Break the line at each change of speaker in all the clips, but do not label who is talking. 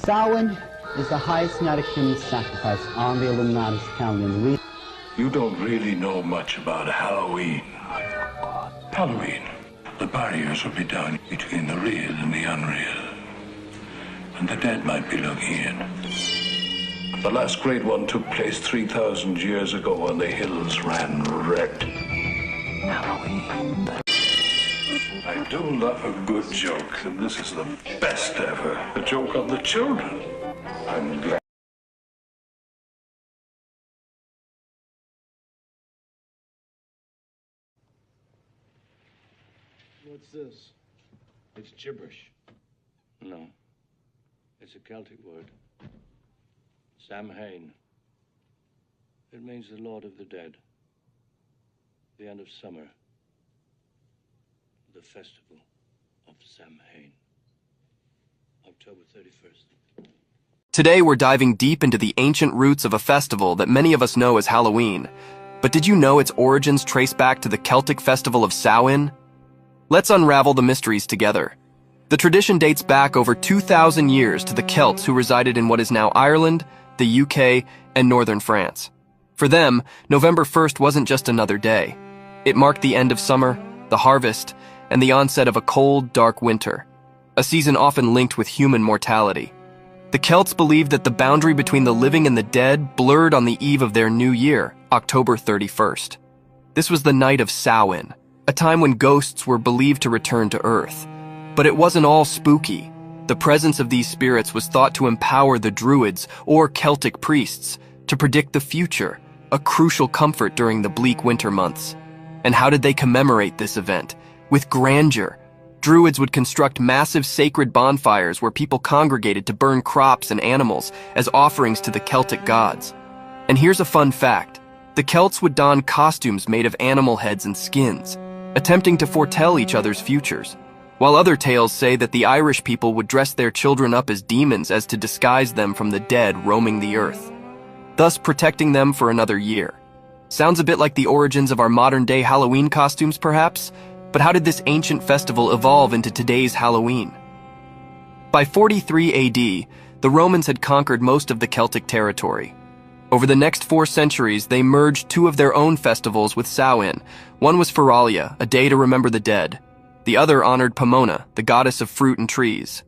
Samhain is the highest Gnostic human sacrifice on the Illuminati's calendar.
You don't really know much about Halloween. Halloween. The barriers will be down between the real and the unreal. And the dead might be looking in. The last great one took place 3,000 years ago when the hills ran red. Halloween. I do love a good joke, and this is the best ever. A joke on the children. I'm glad.
What's this? It's gibberish.
No. It's a Celtic word. Samhain. It means the Lord of the Dead. The end of summer. The festival of Samhain. October 31st.
Today we're diving deep into the ancient roots of a festival that many of us know as Halloween. But did you know its origins trace back to the Celtic festival of Samhain? Let's unravel the mysteries together. The tradition dates back over 2,000 years to the Celts who resided in what is now Ireland, the UK, and northern France. For them, November 1st wasn't just another day. It marked the end of summer, the harvest, and the onset of a cold, dark winter, a season often linked with human mortality. The Celts believed that the boundary between the living and the dead blurred on the eve of their new year, October 31st. This was the night of Samhain, a time when ghosts were believed to return to Earth. But it wasn't all spooky. The presence of these spirits was thought to empower the Druids, or Celtic priests, to predict the future, a crucial comfort during the bleak winter months. And how did they commemorate this event? With grandeur. Druids would construct massive sacred bonfires where people congregated to burn crops and animals as offerings to the Celtic gods. And here's a fun fact. The Celts would don costumes made of animal heads and skins, attempting to foretell each other's futures, while other tales say that the Irish people would dress their children up as demons as to disguise them from the dead roaming the earth, thus protecting them for another year. Sounds a bit like the origins of our modern-day Halloween costumes, perhaps? But how did this ancient festival evolve into today's Halloween? By 43 AD, the Romans had conquered most of the Celtic territory. Over the next 4 centuries, they merged 2 of their own festivals with Samhain. One was Halalyam, a day to remember the dead. The other honored Pomona, the goddess of fruit and trees.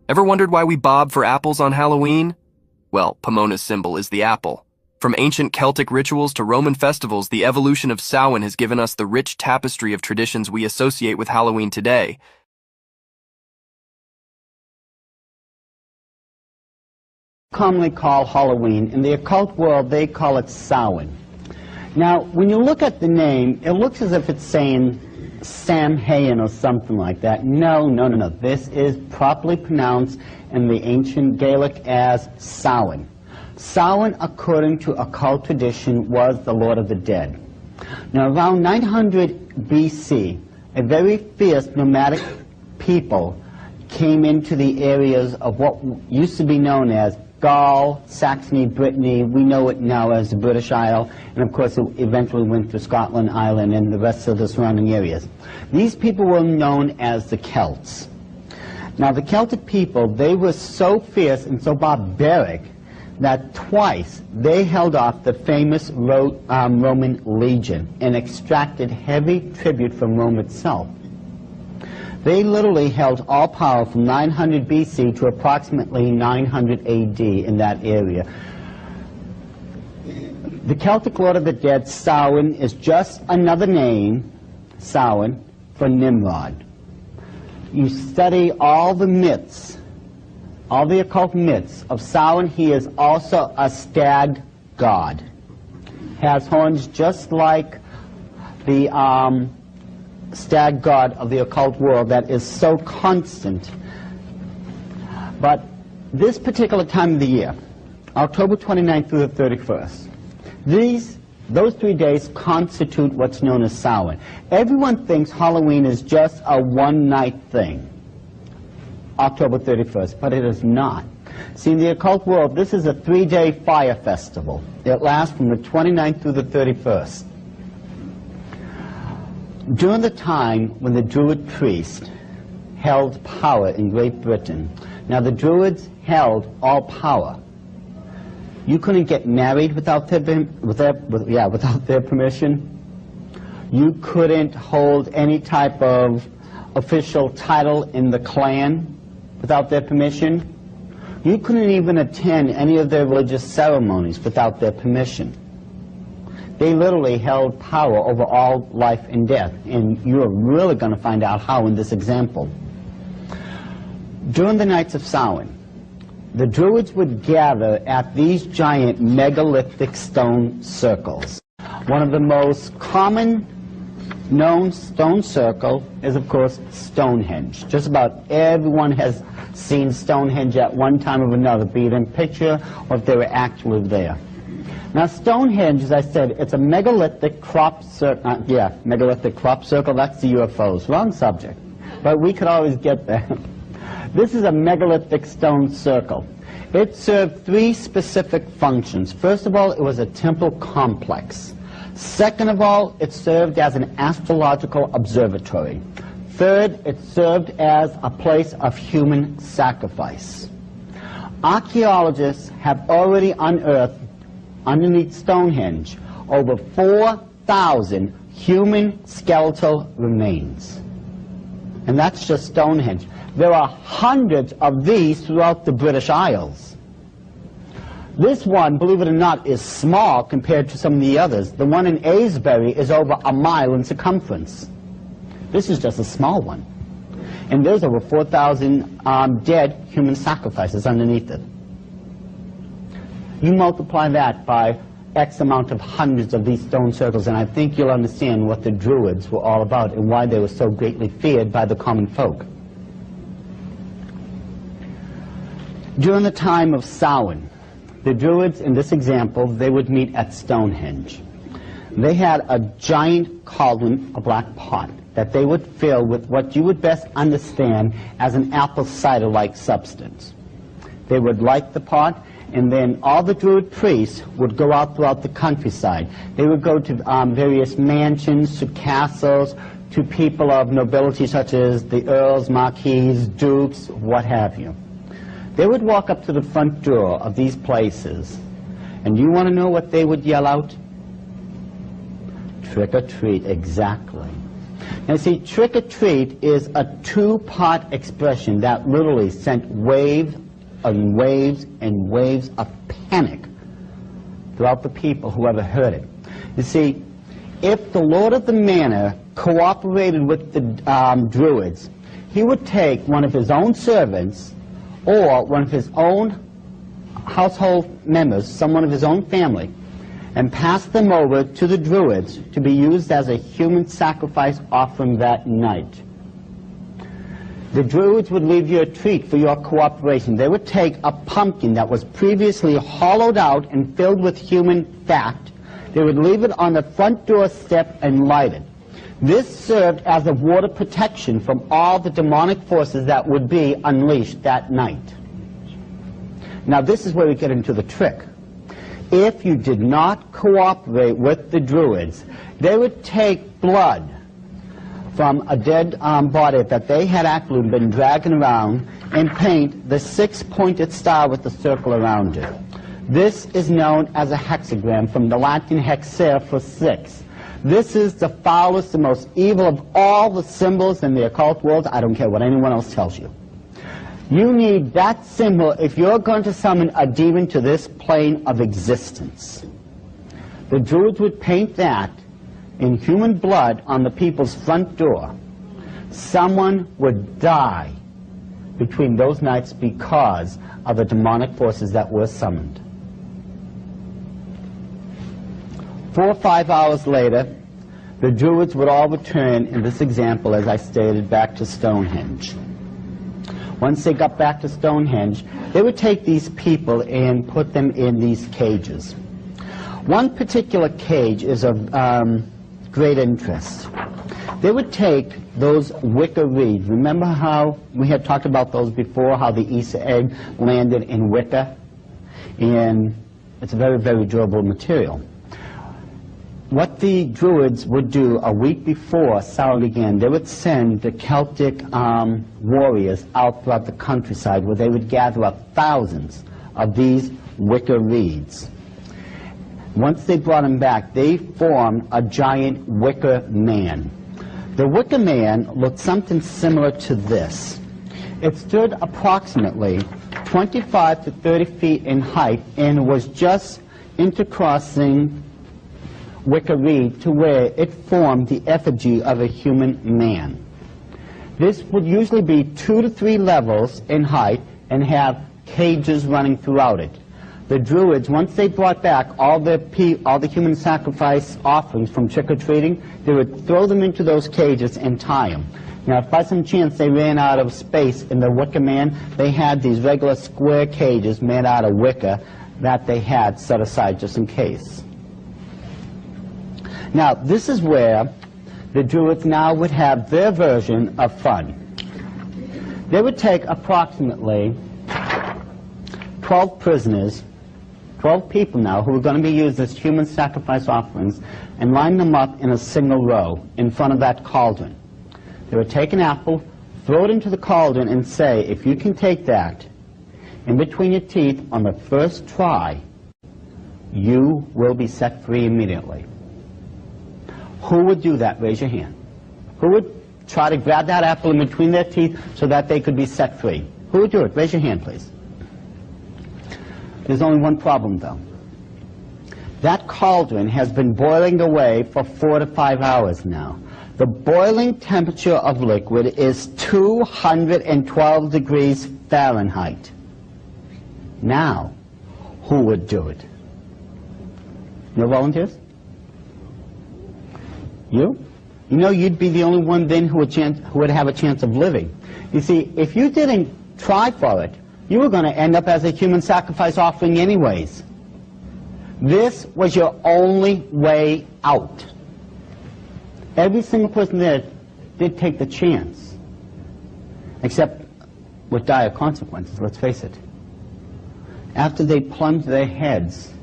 Ever wondered why we bob for apples on Halloween? Well, Pomona's symbol is the apple. From ancient Celtic rituals to Roman festivals, the evolution of Samhain has given us the rich tapestry of traditions we associate with Halloween today.
Commonly called Halloween. In the occult world, they call it Samhain. Now, when you look at the name, it looks as if it's saying Samhain or something like that. No. This is properly pronounced in the ancient Gaelic as Samhain. Samhain, according to occult tradition, was the Lord of the Dead. Now, around 900 BC, a very fierce nomadic people came into the areas of what used to be known as Gaul, Saxony, Brittany. We know it now as the British Isle, and of course it eventually went to Scotland, Ireland, and the rest of the surrounding areas. These people were known as the Celts. Now, the Celtic people, they were so fierce and so barbaric that twice they held off the famous Roman legion and extracted heavy tribute from Rome itself. They literally held all power from 900 BC to approximately 900 AD in that area. The Celtic Lord of the Dead, Samhain, is just another name, Samhain, for Nimrod. You study all the myths, all the occult myths of Samhain. He is also a stag god. Has horns just like the stag god of the occult world that is so constant. But this particular time of the year, October 29th through the 31st, those 3 days constitute what's known as Samhain. Everyone thinks Halloween is just a one-night thing, October 31st, but it is not. See, in the occult world, this is a 3-day fire festival. It lasts from the 29th through the 31st. During the time when the Druid priest held power in Great Britain, Now, the Druids held all power. You couldn't get married without their permission. You couldn't hold any type of official title in the clan without their permission. You couldn't even attend any of their religious ceremonies without their permission. They literally held power over all life and death, and you're really going to find out how in this example. During the nights of Samhain, the Druids would gather at these giant megalithic stone circles. One of the most common known stone circle is, of course, Stonehenge. Just about everyone has seen Stonehenge at one time or another, be it in picture or if they were actually there. Now, Stonehenge, as I said, it's a megalithic crop circle. Megalithic crop circle, that's the UFOs. Wrong subject. But we could always get there. This is a megalithic stone circle. It served three specific functions. First of all, it was a temple complex. Second of all, it served as an astrological observatory. Third, it served as a place of human sacrifice. Archaeologists have already unearthed, underneath Stonehenge, over 4,000 human skeletal remains. And that's just Stonehenge. There are hundreds of these throughout the British Isles. This one, believe it or not, is small compared to some of the others. The one in Aylesbury is over a mile in circumference. This is just a small one. And there's over 4,000 dead human sacrifices underneath it. You multiply that by X amount of hundreds of these stone circles, and I think you'll understand what the Druids were all about and why they were so greatly feared by the common folk. During the time of Samhain, the Druids, in this example, they would meet at Stonehenge. They had a giant cauldron, a black pot, that they would fill with what you would best understand as an apple cider-like substance. They would light the pot, and then all the Druid priests would go out throughout the countryside. They would go to various mansions, to castles, to people of nobility such as the earls, marquises, dukes, what have you. They would walk up to the front door of these places, and you want to know what they would yell out? Trick or treat, exactly. Now see, trick or treat is a two-part expression that literally sent waves and waves and waves of panic throughout the people who ever heard it. You see, if the Lord of the Manor cooperated with the Druids, he would take one of his own servants or one of his own household members, someone of his own family, and pass them over to the Druids to be used as a human sacrifice offering that night. The Druids would leave you a treat for your cooperation. They would take a pumpkin that was previously hollowed out and filled with human fat. They would leave it on the front door step and light it. This served as a water protection from all the demonic forces that would be unleashed that night. Now this is where we get into the trick. If you did not cooperate with the Druids, they would take blood from a dead body that they had actually been dragging around and paint the six-pointed star with the circle around it. This is known as a hexagram, from the Latin hexere for six. This is the foulest, the most evil of all the symbols in the occult world. I don't care what anyone else tells you. You need that symbol if you're going to summon a demon to this plane of existence. The Druids would paint that in human blood on the people's front door. Someone would die between those nights because of the demonic forces that were summoned. 4 or 5 hours later, the Druids would all return, in this example, as I stated, back to Stonehenge. Once they got back to Stonehenge, they would take these people and put them in these cages. One particular cage is of great interest. They would take those wicker reeds. Remember how we had talked about those before, how the Easter egg landed in wicker? And it's a very, very durable material. what the Druids would do a week before Samhain began, they would send the Celtic warriors out throughout the countryside where they would gather up thousands of these wicker reeds. Once they brought them back, they formed a giant wicker man. The wicker man looked something similar to this. It stood approximately 25 to 30 feet in height and was just intercrossing wicker reed to where it formed the effigy of a human man. This would usually be 2 to 3 levels in height and have cages running throughout it. The Druids, once they brought back all the human sacrifice offerings from trick-or-treating, they would throw them into those cages and tie them. Now, if by some chance they ran out of space in the wicker man, they had these regular square cages made out of wicker that they had set aside just in case. Now, this is where the Druids now would have their version of fun. They would take approximately 12 prisoners, 12 people now who were going to be used as human sacrifice offerings, and line them up in a single row in front of that cauldron. They would take an apple, throw it into the cauldron, and say, if you can take that in between your teeth on the first try, you will be set free immediately. Who would do that? Raise your hand. Who would try to grab that apple in between their teeth so that they could be set free? Who would do it? Raise your hand, please. There's only one problem, though. That cauldron has been boiling away for 4 to 5 hours now. The boiling temperature of liquid is 212 degrees Fahrenheit. Now, who would do it? No volunteers? You? You know you'd be the only one then who would have a chance of living. You see, if you didn't try for it, you were going to end up as a human sacrifice offering anyways. This was your only way out. Every single person there did take the chance, except with dire consequences, let's face it. After they plunged their heads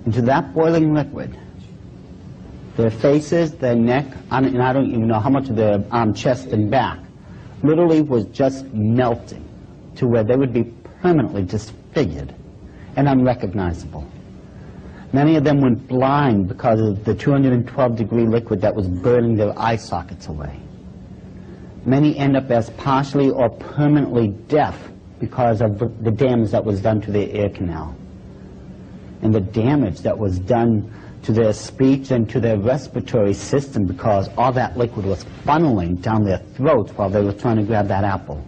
into that boiling liquid, their faces, their neck, and I don't even know how much of their chest and back, literally was just melting to where they would be permanently disfigured and unrecognizable. Many of them went blind because of the 212-degree liquid that was burning their eye sockets away. Many end up as partially or permanently deaf because of the damage that was done to their ear canal and the damage that was done to their speech and to their respiratory system because all that liquid was funneling down their throats while they were trying to grab that apple.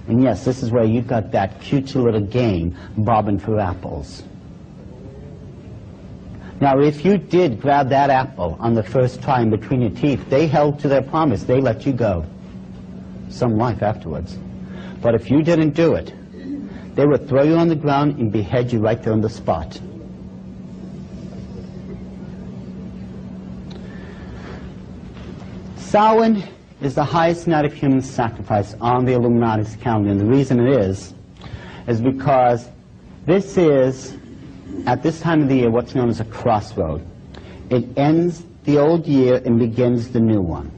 And yes, this is where you've got that cute little game, bobbing for apples. Now, if you did grab that apple on the first try in between your teeth, they held to their promise. They let you go. Some life afterwards. But if you didn't do it, they would throw you on the ground and behead you right there on the spot. Samhain is the highest night of human sacrifice on the Illuminati's calendar. And the reason it is because this is, at this time of the year, what's known as a crossroad. It ends the old year and begins the new one.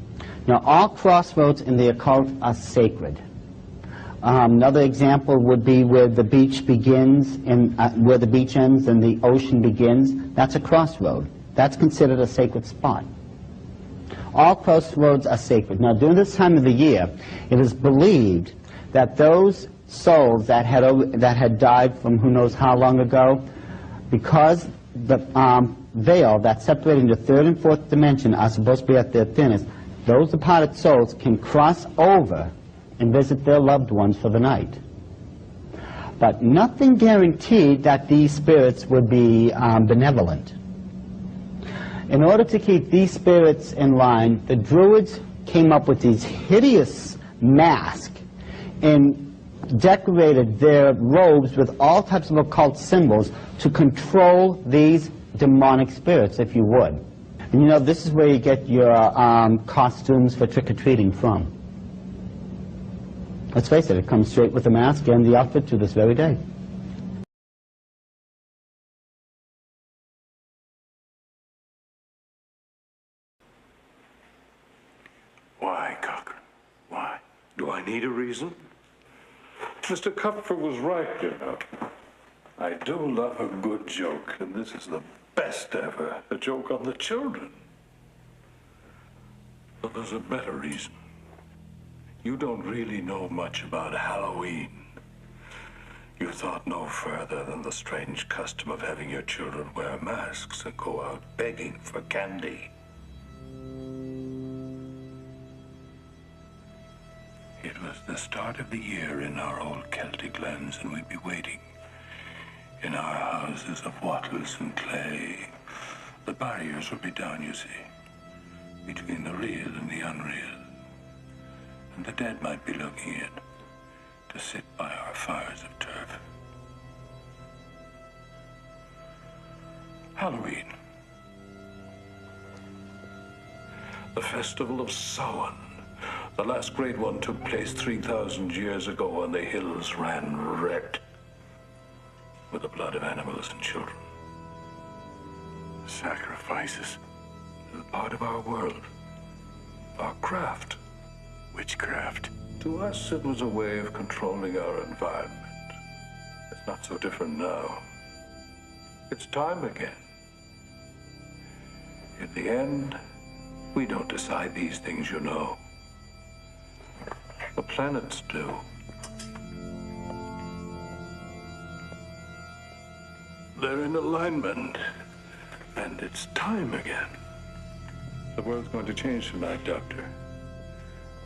Now, all crossroads in the occult are sacred. Another example would be where the beach begins and where the beach ends and the ocean begins. That's a crossroad. That's considered a sacred spot. All crossroads are sacred. Now, during this time of the year, it is believed that those souls that had died from who knows how long ago, because the veil that's separating the third and fourth dimension are supposed to be at their thinnest, those departed souls can cross over and visit their loved ones for the night. But nothing guaranteed that these spirits would be benevolent. In order to keep these spirits in line, the Druids came up with these hideous masks and decorated their robes with all types of occult symbols to control these demonic spirits, if you would. And you know, this is where you get your costumes for trick-or-treating from. Let's face it, it comes straight with the mask and the outfit to this very day.
need a reason? Mr. Kupfer was right, you know. I do love a good joke, and this is the best ever, a joke on the children. But there's a better reason. You don't really know much about Halloween. You thought no further than the strange custom of having your children wear masks and go out begging for candy. It was the start of the year in our old Celtic lands, and we'd be waiting in our houses of wattles and clay. The barriers would be down, you see, between the real and the unreal. And the dead might be looking in to sit by our fires of turf. Halloween. The festival of Samhain. The last great one took place 3,000 years ago, and the hills ran red with the blood of animals and children. Sacrifices. Part of our world. Our craft. Witchcraft. To us, it was a way of controlling our environment. It's not so different now. It's time again. In the end, we don't decide these things, you know. The planets do. They're in alignment, and it's time again. The world's going to change tonight, Doctor.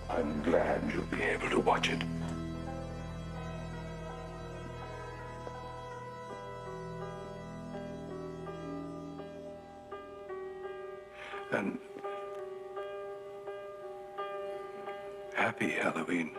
I'm glad you'll be able to watch it. And happy Halloween.